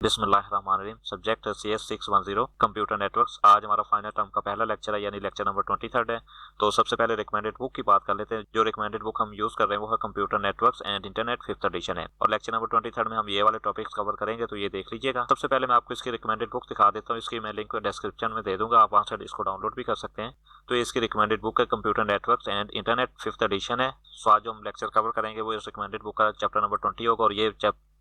बिस्मिल्लाहिर्रहमानिर्रहीम। सब्जेक्ट है CS 610 computer networks. आज हमारा फाइनल टर्म का पहला लेक्चर है, यानी लेक्चर नंबर 23 है। तो सबसे पहले रिकमेंडेड बुक की बात कर लेते हैं। जो रिकमेंडेड बुक हम यूज कर रहे हैं वो है computer networks and internet 5th edition है, और लेक्चर नंबर 23 में हम ये वाले टॉपिक्स कवर करेंगे, तो ये देख लीजिएगा। सबसे पहले मैं आपको इसकी रिकमेंडेड बुक दिखा देता हूँ। इसकी मैं लिंक डिस्क्रिप्शन में दे दूंगा, आप वहाँ से इसको डाउनलोड भी कर सकते हैं। तो ये इसकी रिकमेंडेड बुक है, computer networks and internet 5th edition है। सो आज जो हम लेक्चर कवर करेंगे वो इस रिकमेंडेड बुक का चैप्टर नंबर 20 होगा, और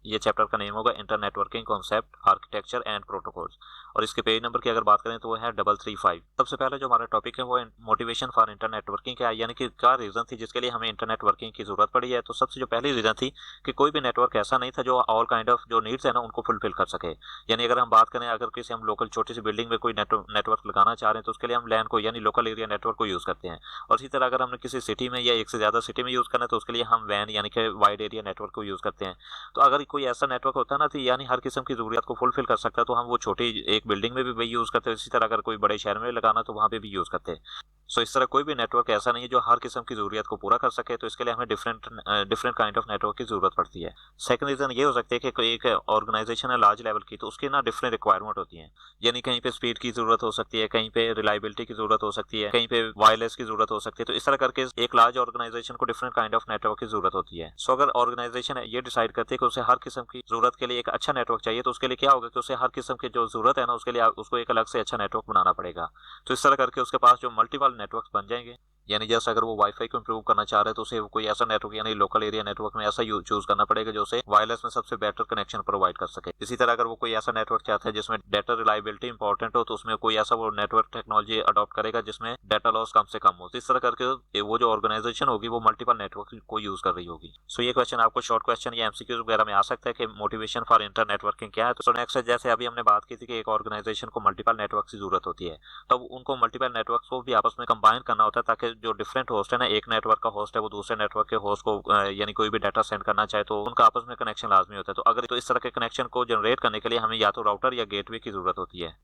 ये चैप्टर का नेम होगा inter networking concept, architecture and protocols. और इसके पेज नंबर की अगर बात करें तो वो है 335। सबसे पहले जो हमारा टॉपिक है वो मोटिवेशन फॉर इंटर नेटवर्किंग क्या है, यानी कि क्या रीजन थी जिसके लिए हमें इंटर नेटवर्किंग की जरूरत पड़ी है। तो सबसे जो पहली रीजन थी कि कोई भी नेटवर्क ऐसा नहीं था जो ऑल काइंड ऑफ जो नीड्स है ना उनको फुलफिल कर सके। यानी अगर हम बात करें, अगर किसी हम लोकल छोटी सी बिल्डिंग में कोई नेटवर्क लगाना चाह रहे हैं तो उसके लिए हम लैन को यानी लोकल एरिया नेटवर्क को यूज करते हैं। और इसी तरह अगर हमने किसी सिटी में या एक से ज्यादा सिटी में यूज करना है तो उसके लिए हम वैन यानी कि वाइड एरिया नेटवर्क को यूज करते हैं। तो अगर कोई ऐसा नेटवर्क होता है ना तो यानी हर किस्म की जरूरत को फुलफिल कर सकता है, तो हम वो छोटी एक बिल्डिंग में भी वही यूज करते हैं। इसी तरह अगर कोई बड़े शहर में लगाना तो वहां पे भी यूज करते हैं। सो इस तरह कोई भी नेटवर्क ऐसा नहीं है जो हर किस्म की जरूरत को पूरा कर सके, तो इसके लिए हमें डिफरेंट काइंड ऑफ नेटवर्क की जरूरत पड़ती है। सेकंड रीजन ये हो सकती है कि कोई एक ऑर्गेनाइजेशन है लार्ज लेवल की, तो उसकी ना डिफरेंट रिक्वायरमेंट होती है। यानी कहीं पे स्पीड की जरूरत हो सकती है, कहीं पे रिलायबिलिटी की जरूरत हो सकती है, कहीं पे वायरलेस की जरूरत हो सकती है। तो इस तरह करके एक लार्ज ऑर्गेनाइजेशन को डिफरेंट काइंड ऑफ नेटवर्क की जरूरत होती है। सो अगर ऑर्गेनाइजेशन ये डिसाइड करती है कि उसे हर किस्म की जरूरत के लिए एक अच्छा नेटवर्क चाहिए, तो उसके लिए क्या होगा कि उसे हर किस्म की जो जरूरत है ना उसके लिए उसको एक अलग से अच्छा नेटवर्क बनाना पड़ेगा। तो इस तरह करके उसके पास जो मल्टीपल नेटवर्क बन जाएंगे। यानी जैसे अगर वो वाईफाई को इंप्रूव करना चाह रहे हैं तो उसे कोई ऐसा नेटवर्क यानी लोकल एरिया नेटवर्क में ऐसा चूज करना पड़ेगा जो उसे वायरलेस में सबसे बेटर कनेक्शन प्रोवाइड कर सके। इसी तरह अगर वो कोई ऐसा नेटवर्क चाहता है जिसमें डाटा रिलायबिलिटी इंपॉर्टेंट हो, तो उसमें कोई ऐसा वो नेटवर्क टेक्नोलॉजी अडॉप्ट करेगा जिसमें डाटा लॉस कम से कम हो। तो इस तरह करके वो जो ऑर्गेनाइजेशन होगी वो मल्टीपल नेटवर्क को यूज कर रही होगी। सो ये क्वेश्चन आपको शॉर्ट क्वेश्चन या एमसीक्यूज वगैरह में आ सकता है कि मोटिवेशन फॉर इंटर नेटवर्किंग क्या है। तो नेक्स्ट जैसे अभी हमने बात की थी कि एक ऑर्गेनाइजेशन को मल्टीपल नेटवर्क की जरूरत होती है, तब उनको मल्टीपल नेटवर्क को भी आपस में कंबाइन करना होता है ताकि जो डिफरेंट होस्ट है ना, एक नेटवर्क का होस्ट है वो दूसरे नेटवर्क के होस्ट को यानी कोई भी डाटा सेंड करना चाहे तो उनका आपस में कनेक्शन लाजमी होता है। तो अगर तो इस तरह के कनेक्शन को जनरेट करने के लिए हमें या तो राउटर या गेटवे की जरूरत होती है।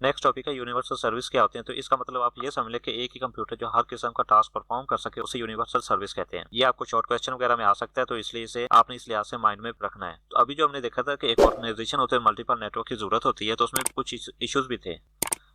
नेक्स्ट टॉपिक है यूनिवर्सल सर्विस क्या होते हैं। तो इसका मतलब आप ये समझ लें कि एक ही कंप्यूटर जो हर किस्म का टास्क परफॉर्म कर सके उसे यूनिवर्सल सर्विस कहते हैं। ये आपको शॉर्ट क्वेश्चन वगैरह में आ सकता है, तो इसलिए इसे आपने इस लिहाज से माइंड में रखना है। तो अभी जो हमने देखा था कि एक ऑर्गेनाइजेशन होते हैं मल्टीपल नेटवर्क की जरूरत होती है, तो उसमें कुछ इश्यूज भी थे।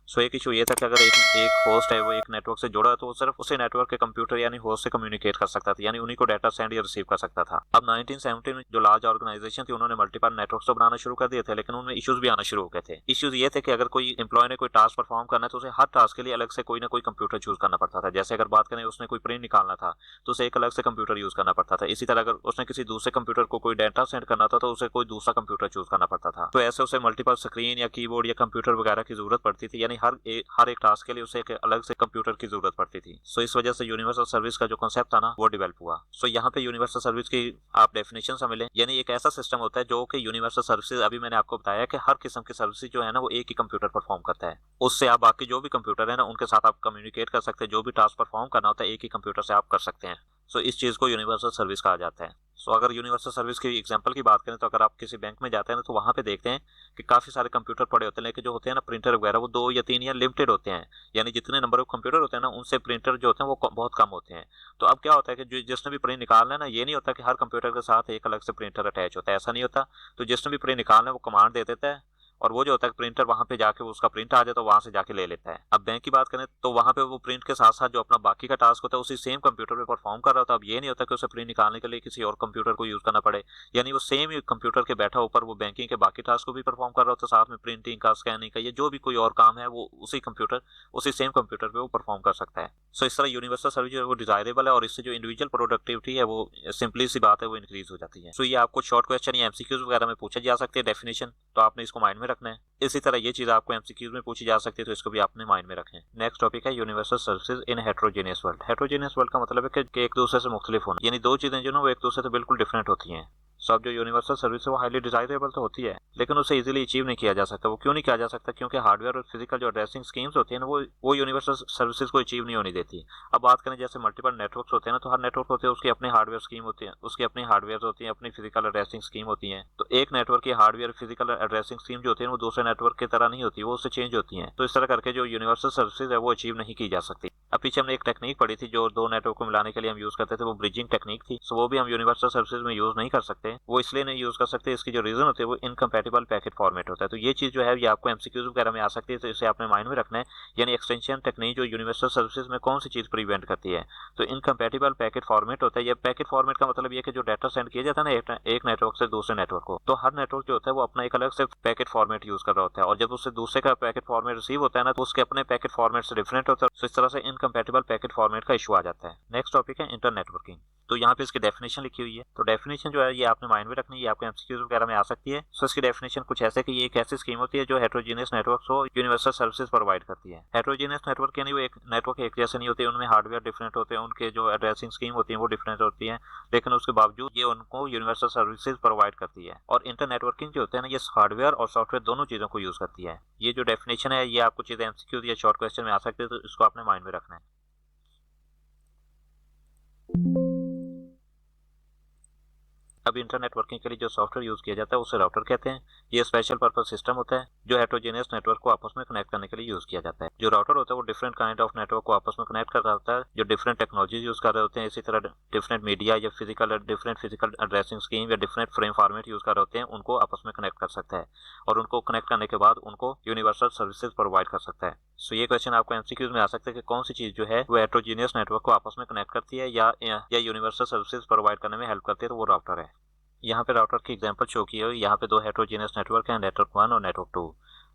सो एक इशू ये था कि अगर एक होस्ट है वो एक नेटवर्क से जुड़ा है तो वो सिर्फ उसी नेटवर्क के कंप्यूटर यानी होस्ट से कम्युनिकेट कर सकता था, यानी उन्हीं को डाटा सेंड या रिसीव कर सकता था। अब 1970 में जो लार्ज ऑर्गेनाइजेशन थी उन्होंने मल्टीपल नेटवर्क्स तो बनाना शुरू कर दिए थे, लेकिन उनमें इश्यूज भी आना शुरू हो गए थे। इश्यूज ये थे कि अगर कोई एम्प्लॉय ने कोई टास्क परफॉर्म करना है तो उसे हर टास्क के लिए अलग से कोई ना कोई कंप्यूटर चूज करना पड़ता था। जैसे अगर बात करें उसने कोई प्रिंट निकालना था तो उसे एक अलग से कंप्यूटर यूज करना पड़ता था। इसी तरह अगर उसने किसी दूसरे कंप्यूटर को कोई डाटा सेंड करना था तो उसे कोई दूसरा कंप्यूटर चूज करना पड़ता था। तो ऐसे उसे मल्टीपल स्क्रीन या कीबोर्ड या कंप्यूटर वगैरह की जरूरत पड़ती थी, यानी हर एक टास्क के लिए उसे एक अलग से कंप्यूटर की जरूरत पड़ती थी। सो इस वजह से यूनिवर्सल सर्विस का जो कांसेप्ट था ना वो डेवलप हुआ। सो यहाँ पे यूनिवर्सल सर्विस की आप डेफिनेशन समझ, यानी एक ऐसा सिस्टम होता है जो कि यूनिवर्सल सर्विसेज, अभी मैंने आपको बताया कि हर किस्म की सर्विस जो है ना वो एक ही कंप्यूटर परफॉर्म करता है। उससे आप बाकी जो भी कंप्यूटर है ना उनके साथ आप कम्युनिकेट कर सकते हैं, जो भी टास्क परफॉर्म करना होता है एक ही कंप्यूटर से आप कर सकते हैं। सो इस चीज को यूनिवर्सल सर्विस कहा जाता है। सो अगर यूनिवर्सल सर्विस की एग्जांपल की बात करें तो अगर आप किसी बैंक में जाते हैं ना तो वहां पे देखते हैं कि काफी सारे कंप्यूटर पड़े होते हैं, लेकिन जो होते हैं ना प्रिंटर वगैरह वो 2 या 3 या लिमिटेड होते हैं। यानी जितने नंबर ऑफ कंप्यूटर होते हैं ना उनसे प्रिंटर जो होते हैं वो बहुत कम होते हैं। तो अब क्या होता है कि जिसने भी प्रिंट निकालना है ना, ये नहीं होता कि हर कंप्यूटर के साथ एक अलग से प्रिंटर अटैच होता है, ऐसा नहीं होता। तो जिसने भी प्रिंट निकालना है वो कमांड दे देता है और वो जो होता है प्रिंटर वहां पे जाके उसका प्रिंट आ जाए तो वहां से जाके ले लेता है। अब बैंक की बात करें तो वहां पे वो प्रिंट के साथ साथ जो अपना बाकी का टास्क होता है उसी सेम कंप्यूटर पे परफॉर्म कर रहा होता है। अब ये नहीं होता कि उसे प्रिंट निकालने के लिए किसी और कंप्यूटर को यूज करना पड़े, यानी वो सेम ही कंप्यूटर के बैठा ऊपर वो बैंकिंग के बाकी टास्क को भी परफॉर्म कर रहा होता है, साथ में प्रिंटिंग का, स्कैनिंग का, या जो भी कोई और काम है वो उसी सेम कंप्यूटर पे वो परफॉर्म कर सकता है। सो इस तरह यूनिवर्सल सर्विस जो है वो डिजायरेबल है और इससे जो इंडिविजुअल प्रोडक्टिविटी है वो सिंपली सी बात है वो इंक्रीज हो जाती है। सो ये आपको शॉर्ट क्वेश्चन या एमसीक्यूज वगैरह में पूछा जा सकते हैं डेफिनेशन, तो आपने इसको माइंड में रखना है। इसी तरह ये चीज आपको एमसीक्यूज में पूछी जा सकती है, तो इसको भी आपने माइंड में रखें। नेक्स्ट टॉपिक है universal services in heterogeneous world. Heterogeneous world का मतलब है कि एक दूसरे से मुख्तलिफ होना, यानी दो चीजें जो ना वो एक दूसरे से बिल्कुल डिफरेंट होती हैं। सो अब जो यूनिवर्सल सर्विस है वो हाईली डिजायरेबल तो होती है, लेकिन उसे इजीली अचीव नहीं किया जा सकता। वो क्यों नहीं किया जा सकता? क्योंकि हार्डवेयर और फिजिकल जो एड्रेसिंग स्कीम्स होती है ना वो यूनिवर्सल सर्विसेज को अचीव नहीं होने देती। अब बात करें जैसे मल्टीपल नेटवर्क्स होते हैं ना, तो हर नेटवर्क होते हैं उसकी अपनी हार्डवेयर स्कीम होती है, उसकी अपनी हार्डवेयर होती है, अपनी फिजिकल एड्रेसिंग स्कीम होती है। तो एक नेटवर्क की हार्डवेयर फिजिकल एड्रेसिंग स्कीम जो होती है वो दूसरे नेटवर्क की तरह नहीं होती, वो उससे चेंज होती है। तो इस तरह करके जो यूनिवर्सल सर्विसेज है वो अचीव नहीं की जा सकती। अब पीछे हमने एक टेक्निक पढ़ी थी जो दो नेटवर्क को मिलाने के लिए हम यूज करते थे, वो ब्रिजिंग टेक्निक थी। सो वो भी हम यूनिवर्सल सर्विसेज में यूज नहीं कर सकते। वो इसलिए नहीं यूज कर सकते, इसकी जो रीजन होती है वो इनकम्पैटिबल पैकेट फॉर्मेट होता है। तो ये चीज जो है ये आपको एमसीक्यूज वगैरह में आ सकती है, तो इसे आपने माइंड में रखना है। यानी एक्सटेंशन टेक्निक जो यूनिवर्सल सर्विसेज में कौन सी चीज प्रिवेंट करती है, तो इनकम्पैटिबल पैकेट फॉर्मेट होता है। ये पैकेट फॉर्मेट का मतलब ये कि जो डाटा सेंड किया जाता है ना एक नेटवर्क से दूसरे नेटवर्क को, तो हर नेटवर्क जो होता है वो अपना एक अलग से पैकेट फॉर्मेट यूज कर रहा होता है, और जब उससे दूसरे का पैकेट फॉर्मेट रिसीव होता है ना, तो उसके अपने पैकेट फॉर्मेट से डिफरेंट होता है। तो इस तरह से इनकम्पैटिबल पैकेट फॉर्मेट का इशू आ जाता है। नेक्स्ट टॉपिक है इंटरनेटवर्किंग। तो यहाँ पे इसकी डेफिनेशन लिखी हुई है। तो डेफिनेशन जो है ये आपने माइंड में रखनी है, ये आपके एमसीक्यूज वगैरह में आ सकती है। सो इसकी डेफिनेशन कुछ ऐसे कि ये एक ऐसी स्कीम होती है जो हेटेरोजेनियस नेटवर्क को यूनिवर्सल सर्विसेज प्रोवाइड करती है। हेटेरोजेनियस नेटवर्क यानी वो एक नेटवर्क एक जैसे नहीं होते, उनमें हार्डवेयर डिफरेंट होते हैं, उनके जो एड्रेसिंग स्कीम होती है वो डिफरेंट होती है, लेकिन उसके बावजूद ये उनको यूनिवर्सल सर्विसेज प्रोवाइड करती है। और इंटरनेटवर्किंग जो होते हैं ना, ये हार्डवेयर और सॉफ्टवेयर दोनों चीजों को यूज करती है। ये जो डेफिनेशन है ये आपको चीजें एमसीक्यू या शॉर्ट क्वेश्चन में आ सकते हैं, तो इसको आपने माइंड में रखना है। अब इंटरनेटवर्किंग के लिए जो सॉफ्टवेयर यूज किया जाता है उसे राउटर कहते हैं। ये स्पेशल पर्पस सिस्टम होता है जो हेटेरोजेनियस नेटवर्क को आपस में कनेक्ट करने के लिए यूज किया जाता है। जो राउटर होता है वो डिफरेंट काइंड ऑफ नेटवर्क को आपस में कनेक्ट कर रहा होता है, जो डिफरेंट टेक्नोलॉजीज यूज कर रहे होते हैं। इसी तरह डिफरेंट मीडिया या डिफरेंट फिजिकल एड्रेसिंग स्कीम या डिफरेंट फ्रेम फॉर्मेट यूज कर रहे होते हैं, उनको आपस में कनेक्ट कर सकता है, और उनको कनेक्ट करने के बाद उनको यूनिवर्सल सर्विसेज प्रोवाइड कर सकता है। सो ये क्वेश्चन आपको एमसीक्यूज में आ सकता है कि कौन सी चीज जो है वो हेटेरोजेनियस नेटवर्क को आपस में कनेक्ट करती है या यूनिवर्सल सर्विसेज प्रोवाइड करने में हेल्प करती है, तो वो राउटर है। यहाँ पे राउटर की एग्जांपल शो की है। यहाँ पे दो हेटेरोजेनियस नेटवर्क हैं, नेटवर्क 1 और नेटवर्क 2।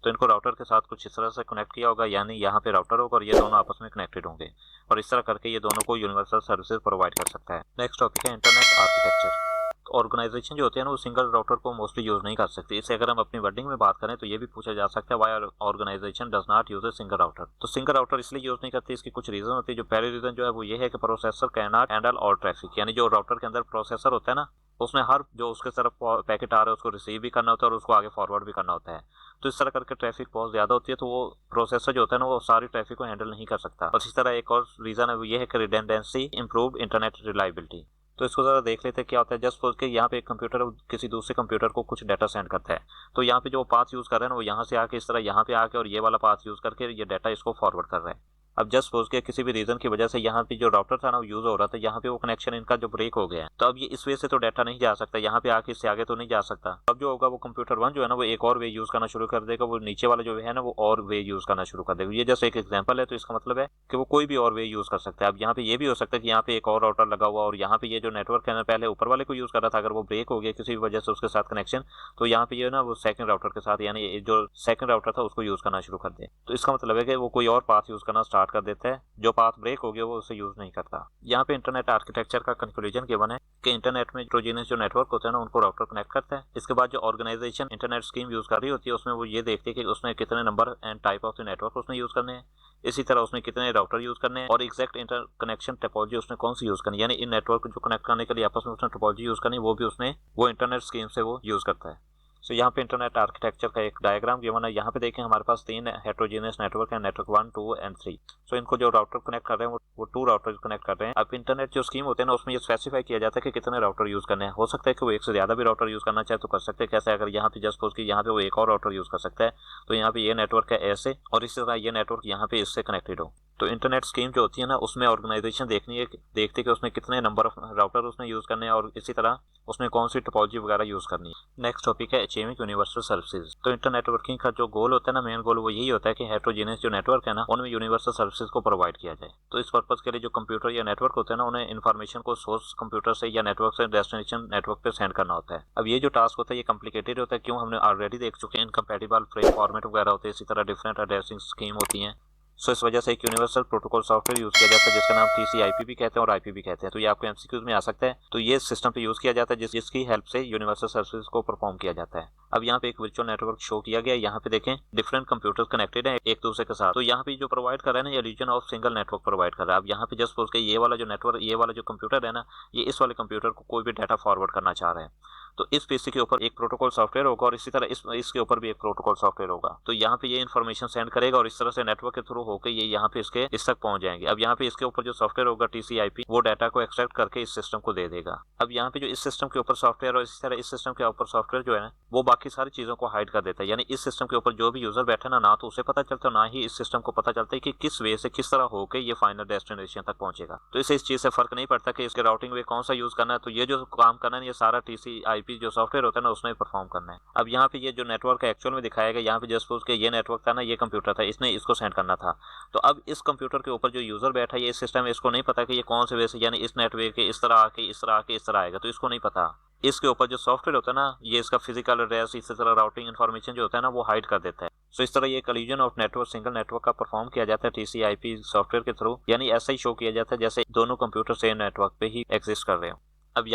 तो इनको राउटर के साथ कुछ इस तरह से कनेक्ट किया होगा, यानी यहाँ पे राउटर होगा और ये दोनों आपस में कनेक्टेड होंगे, और इस तरह करके ये दोनों को यूनिवर्सल सर्विसेज प्रोवाइड कर सकता है। नेक्स्ट टॉपिक है इंटरनेट आर्किटेक्चर। ऑर्गेनाइजेशन जो होते हैं ना वो सिंगल राउटर को मोस्टली यूज नहीं कर सकते। इसे अगर हम अपनी वर्डिंग में बात करें तो ये भी पूछा जा सकता है why organisation does not use a single router. तो सिंगल राउटर इसलिए यूज नहीं करती, इसकी कुछ रीजन होती है। जो पहले रीजन जो है वो ये है कि processor can not handle all traffic, यानी जो राउटर के अंदर प्रोसेसर होता है ना, उसमें हर जो उसके तरफ पैकेट आ रहा है उसको रिसीव भी करना होता है और उसको आगे फॉरवर्ड भी करना होता है। तो इस तरह करके ट्रैफिक बहुत ज्यादा होती है, तो वो प्रोसेसर जो होता है ना वो सारी ट्रैफिक को हैंडल नहीं कर सकता। और इसी तरह एक और रीजन है वो ये है कि रिडंडेंसी इंप्रूव इंटरनेट रिलायबिलिटी। तो इसको जरा देख लेते हैं क्या होता है। जस्ट सपोज के यहाँ पे एक कंप्यूटर किसी दूसरे कंप्यूटर को कुछ डाटा सेंड करता है, तो यहाँ पे जो पाथ यूज कर रहे हैं ना वो यहाँ से आके इस तरह यहाँ पे आके और ये वाला पाथ यूज करके ये डाटा इसको फॉरवर्ड कर रहा है। अब जस्ट सपोज के किसी भी रीजन की वजह से यहाँ पे जो राउटर था ना वो यूज हो रहा था, यहाँ पे वो कनेक्शन इनका जो ब्रेक हो गया है, तो अब ये इस वे से तो डाटा नहीं जा सकता, यहाँ पे आके इससे आगे तो नहीं जा सकता। अब जो होगा वो कंप्यूटर 1 जो है ना वो एक और वे यूज करना शुरू कर देगा, वो नीचे वाला जो है ना वो और वे यूज करना शुरू कर देगा। ये जस्ट एक एग्जांपल है, तो इसका मतलब है कि वो कोई भी और वे यूज कर सकता है। अब यहाँ पे ये भी हो सकता है कि यहाँ पे एक और राउटर लगा हुआ और यहाँ पे ये जो नेटवर्क है ना पहले ऊपर वाले को यूज कर रहा था, अगर वो ब्रेक हो गया किसी भी वजह से उसके साथ कनेक्शन, तो यहाँ पे ये ना वो सेकंड राउटर के साथ, यानी जो सेकंड राउटर था उसको यूज करना शुरू कर दे। तो इसका मतलब है कि वो कोई और पाथ यूज करना स्टार्ट कर देता है, जो पाथ ब्रेक हो गया वो उसे यूज नहीं करता। यहाँ पे इंटरनेट आर्किटेक्चर का कंक्लूजन गिवन है कि इंटरनेट में हेटेरोजेनियस जो नेटवर्क होते हैं ना उनको राउटर कनेक्ट करता है। इसके बाद जो ऑर्गेनाइजेशन इंटरनेट स्कीम यूज कर रही होती है उसमें वो ये देखती है कि उसने कितने number and type of the network उसने यूज करने हैं, इसी तरह उसने कितने राउटर यूज करने हैं और एग्जैक्ट इंटर कनेक्शन टोपोलॉजी उसने कौन सी यूज करनी है, यानी इन नेटवर्क को जो कनेक्ट करने के लिए आपस में उसने टोपोलॉजी यूज करनी वो भी उसने वो इंटरनेट स्कीम से वो यूज करता है। सो यहाँ पे इंटरनेट आर्किटेक्चर का एक डायग्राम गिवन है। यहाँ पे देखें हमारे पास 3 हेटेरोजेनियस नेटवर्क है, नेटवर्क 1, 2 एंड 3। सो इनको जो राउटर कनेक्ट कर रहे हैं वो 2 राउटर कनेक्ट कर रहे हैं। अब इंटरनेट जो स्कीम होते हैं ना उसमें ये स्पेसिफाई किया जाता है कि कितने राउटर यूज करने हैं। हो सकता है कि वो एक से ज्यादा भी राउटर यूज करना चाहे तो कर सकते हैं। कैसे, अगर यहाँ पे जस्ट सपोज कि यहाँ पे वो एक और राउटर यूज कर सकता है, तो यहाँ पे ये नेटवर्क है ऐसे और इसी तरह ये नेटवर्क यहाँ पे इससे कनेक्टेड हो। तो इंटरनेट स्कीम जो होती है ना उसमें ऑर्गेनाइजेशन देखती है कि उसने कितने नंबर ऑफ राउटर उसने यूज करने हैं और इसी तरह उसने कौन सी टोपोलॉजी वगैरह यूज करनी है। नेक्स्ट टॉपिक है अचीविंग यूनिवर्सल सर्विसेज। तो इंटरनेटवर्किंग का जो गोल होता है ना, मेन गोल वो यही होता है कि हेटेरोजेनियस जो नेटवर्क है ना उनमें यूनिवर्सल सर्विसेज को प्रोवाइड किया जाए। तो इस पर्पज के लिए जो कंप्यूटर या नेटवर्क होते हैं ना उन्हें इन्फॉर्मेशन को सोर्स कंप्यूटर से या नेटवर्क से डेस्टिनेशन नेटवर्क पे सेंड करना होता है। अब ये जो टास्क होता है ये कॉम्प्लिकेटेड होता है, क्यों, हमने ऑलरेडी देख चुके हैं इनकम्पैटिबल फ्रेम फॉर्मेट वगैरह होते हैं, इसी तरह डिफरेंट एड्रेसिंग स्कीम होती हैं। सो इस वजह से एक यूनिवर्सल प्रोटोकॉल सॉफ्टवेयर यूज किया जाता है जिसका नाम TCP/IP भी कहते हैं और IP भी कहते हैं। तो ये आपको MCQs में आ सकता है। तो ये सिस्टम पे यूज किया जाता है जिसकी हेल्प से यूनिवर्सल सर्विसेज को परफॉर्म किया जाता है। अब यहाँ पे एक वर्चुअल नेटवर्क शो किया गया है। यहाँ पे देखें डिफरेंट कंप्यूटर्स कनेक्टेड हैं एक दूसरे के साथ। तो यहाँ पे जो प्रोवाइड कर रहा है ना ये reason of single network provide कर रहा है। अब यहाँ पे जस्ट सपोज के ये वाला जो नेटवर्क, ये वाला जो कंप्यूटर है ना, ये इस वाले कंप्यूटर को कोई भी डाटा फॉरवर्ड करना चाह रहे हैं। तो इस पीसी के ऊपर एक प्रोटोकॉल सॉफ्टवेयर होगा और इसी तरह इसके ऊपर भी एक प्रोटोकॉल सॉफ्टवेयर होगा। तो यहाँ पे ये इन्फॉर्मेशन सेंड करेगा और इस तरह से नेटवर्क के थ्रू होकर ये यहाँ पे इस तक पहुंच जाएंगे। अब यहाँ पे इसके ऊपर जो सॉफ्टवेयर होगा TCP वो डाटा को एक्सट्रैक्ट करके इस सिस्टम को दे देगा। अब यहाँ पे जो इस सिस्टम के ऊपर सॉफ्टवेयर और इसी तरह इस सिस्टम के ऊपर सॉफ्टवेयर जो है ना वो बाकी सारी चीजों को हाइड कर देता है। यानी इस सिस्टम के ऊपर जो भी यूजर बैठा ना तो उसे पता चलता ना ही इस सिस्टम को पता चलता है कि किस वे से किस तरह होकर ये फाइनल डेस्टिनेशन तक पहुंचेगा। तो इसे इस चीज से फर्क नहीं पड़ता कि इसके राउटिंग वे कौन सा यूज करना है। तो ये जो काम करना है ये सारा TCP जो सॉफ्टवेयर होता है ना उसने परफॉर्म करना है। अब यहाँ पे ये जो नेटवर्क है एक्चुअल में दिखाया गया, यहाँ पे जस्ट सपोज के ये नेटवर्क था ना, ये कंप्यूटर था, इसने इसको सेंड करना था। तो अब इस कंप्यूटर के ऊपर जो यूजर बैठा है ये सिस्टम है, इसको नहीं पता कि ये कौन से वे से, यानी इस नेटवर्क के इस तरह आके इस तरह आके इस तरह आएगा, तो इसको नहीं पता। इसके ऊपर जो सॉफ्टवेयर होता है ना ये इसका फिजिकल एड्रेस इसी तरह राउटिंग इन्फॉर्मेशन जो होता है ना वो हाइड कर देता है। सो इस तरह ये collision of network single network का परफॉर्म किया जाता है TCP सॉफ्टवेयर के थ्रू, यानी ऐसा ही शो किया जाता है जैसे दोनों कंप्यूटर सेम नेटवर्क पे ही एग्जिस्ट कर रहे हो। अब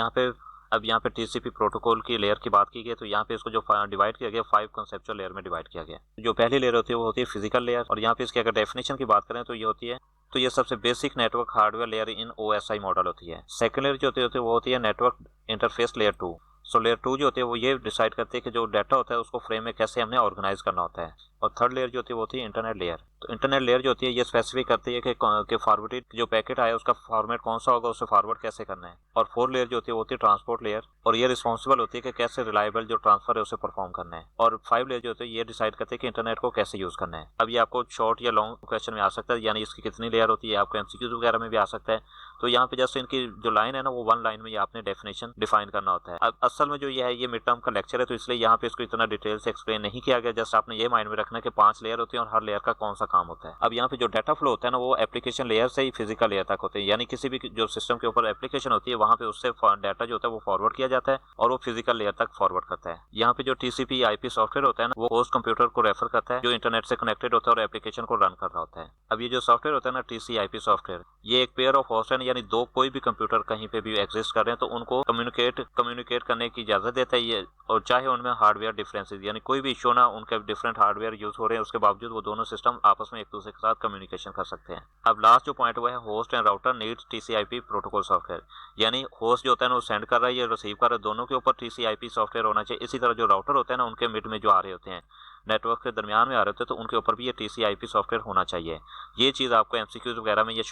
यहाँ पे TCP प्रोटोकॉल की लेयर की बात की गई, तो यहाँ पे इसको जो डिवाइड किया गया 5 कंसेप्चुअल लेयर में डिवाइड किया गया। जो पहली लेयर होती है वो होती है फिजिकल लेयर, और यहाँ पे इसकी अगर डेफिनेशन की बात करें तो ये होती है, तो ये सबसे basic network hardware layer in OSI model होती है। सेकंड लेयर जो होती है वो होती है नेटवर्क इंटरफेस लेयर 2। सो लेयर 2 जो होती है वो ये डिसाइड करती है कि जो डाटा होता है उसको फ्रेम में कैसे हमने ऑर्गेनाइज करना होता है। और थर्ड लेयर जो होती है वो होती है इंटरनेट लेयर। तो इंटरनेट लेयर जो होती है ये स्पेसिफिक करती है कि फॉरवर्डेड जो पैकेट आया उसका फॉर्मेट कौन सा होगा, उसे फॉरवर्ड कैसे करना है। और फोर्थ लेयर जो होती है वो होती है ट्रांसपोर्ट लेयर, और ये रिस्पॉन्सिबल होती है कि कैसे रिलायबल जो ट्रांसफर है उसे परफॉर्म करना है। और 5 लेयर जो होती है ये डिसाइड करते हैं कि इंटरनेट को कैसे यूज करना है। अब ये आपको शॉर्ट या लॉन्ग क्वेश्चन में आ सकता है, यानी इसकी कितनी लेयर होती है, आपको MCQ वगैरह में भी आ सकता है। तो यहाँ पे जस्ट इनकी जो लाइन है ना वो 1 लाइन में आपने डेफिनेशन डिफाइन करना होता है। अब असल में जो ये है ये मिड टर्म का लेक्चर है, तो इसलिए यहाँ पे इसको इतना डिटेल से एक्सप्लेन नहीं किया गया। जस्ट आपने ये माइंड में रखना है कि 5 लेयर होती है और हर लेयर का कौन सा काम होता है। अब यहाँ पे जो डाटा फ्लो होता है ना वो एप्लीकेशन लेयर से ही फिजिकल लेयर तक होते हैं, यानी किसी भी जो सिस्टम के ऊपर एप्लीकेशन होती है वहाँ पे उससे डाटा जो होता है वो फॉरवर्ड किया जाता है और वो फिजिकल लेयर तक फॉरवर्ड करता है। यहाँ पे जो TCP/IP सॉफ्टवेयर होता है ना वो होस्ट कंप्यूटर को रेफर करता है जो इंटरनेट से कनेक्टेड होता है और एप्लीकेशन को रन कर रहा होता है। अब ये जो सॉफ्टवेयर होता है ना TCP/IP सॉफ्टवेयर, ये एक पेयर ऑफ होस्ट है, यानी दो कोई भी कंप्यूटर कहीं पे भी एग्जिस्ट कर रहे हैं तो उनको कम्युनिकेट करने की इजाजत देता है ये, और चाहे उनमें हार्डवेयर डिफरेंसेस यानी कोई भी इशू ना, उनके डिफरेंट हार्डवेयर यूज हो रहे हैं उसके बावजूद वो दोनों सिस्टम आपस में एक दूसरे के साथ कम्युनिकेशन कर सकते हैं। अब लास्ट जो पॉइंट हुआ है host and router needs TCP protocol software, यानी होस्ट जो होता है ना वो सेंड कर रहा है, ये रिसीव कर रहा है, दोनों के ऊपर TCP सॉफ्टवेयर होना चाहिए। इसी तरह जो राउटर होता है ना उनके मिड में जो आ रहे होते हैं, नेटवर्क के दरमियान में आ रहे होते हैं, तो उनके ऊपर भी ये TCP सॉफ्टवेयर होना चाहिए। ये चीज़ आपको MCQs वगैरह में ये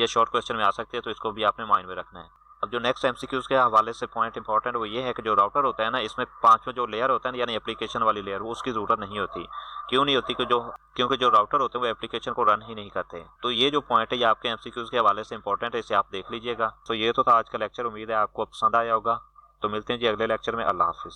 शॉर्ट क्वेश्चन में आ सकती है, तो इसको भी आपने माइंड में रखना है। अब जो नेक्स्ट MCQs के हवाले से पॉइंट इंपॉर्टेंट वो ये है कि जो राउटर होता है ना इसमें 5वां जो लेयर होता है ना यानी एप्लीकेशन वाली लेयर, वो उसकी ज़रूरत नहीं होती। क्यों नहीं होती? क्योंकि जो राउटर होते हैं वो एप्लीकेशन को रन ही नहीं करते। तो ये जो पॉइंट है ये आपके MCQs के हवाले से इंपॉर्टेंट है, इसे आप देख लीजिएगा। तो ये तो था आज का लेक्चर, उम्मीद है आपको पसंद आया होगा। तो मिलते हैं जी अगले लेक्चर में। अल्लाह हाफिज़।